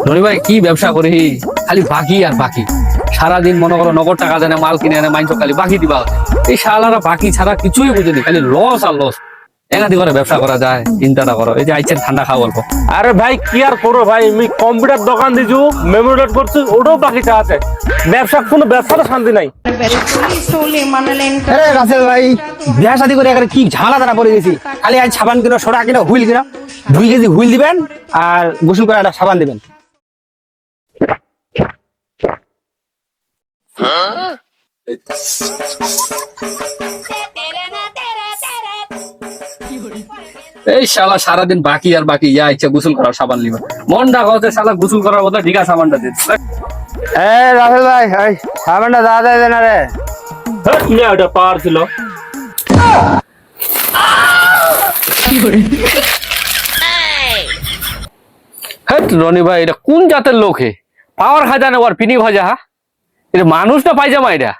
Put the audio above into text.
ধনী ভাই কি ব্যবসা করি, খালি বাকি আর বাকি। সারাদিন মনে করো নগদ টাকা দেয় না, মাল কিনে এনে মাইন্স খালি বাকি দিবা হচ্ছে। এই শালারা বাকি ছাড়া কিছুই বুঝেনি, খালি লস আর লস। একাদি করে ব্যবসা করা যায়, চিন্তাটা করো। এই যে আইছেন ঠান্ডা খাও অল্প। আরে ভাই কি আর করো ভাই, আমি কম্পিউটার দোকান দিছু, মেমোরি করছি, ওটাও বাকিটা আছে। ব্যবসাটা শান্তি নাই। আরে রাসেল ভাই, বিয়া শাদী করে এখানে কি ঝামেলা তারা পড়ে গেছি। খালি আজ সাবান কিনো, সোডা কিনো, হুইল কিনো, 2 কেজি হুইল দিবেন আর গোসল করে একটা সাবান দিবেন। এই শালা সারাদিন বাকি আর বাকি, ইয়া ইচ্ছা গোসল করার সাবান নিবা। মন ডাকা হচ্ছে শালা গোসল করার বদলে ঢিকা সাবানটা দিচ্ছে। রাসেল ভাই, ওই সাবানটা দাদা দেন রে। ওটা পাওয়ার ছিল। হ্যাঁ রনি ভাই, এটা কোন জাতের লোক হে? পাওয়ার খাজা না ওর পিনি ভাজা? এটা মানুষ না পায়জামা এটা?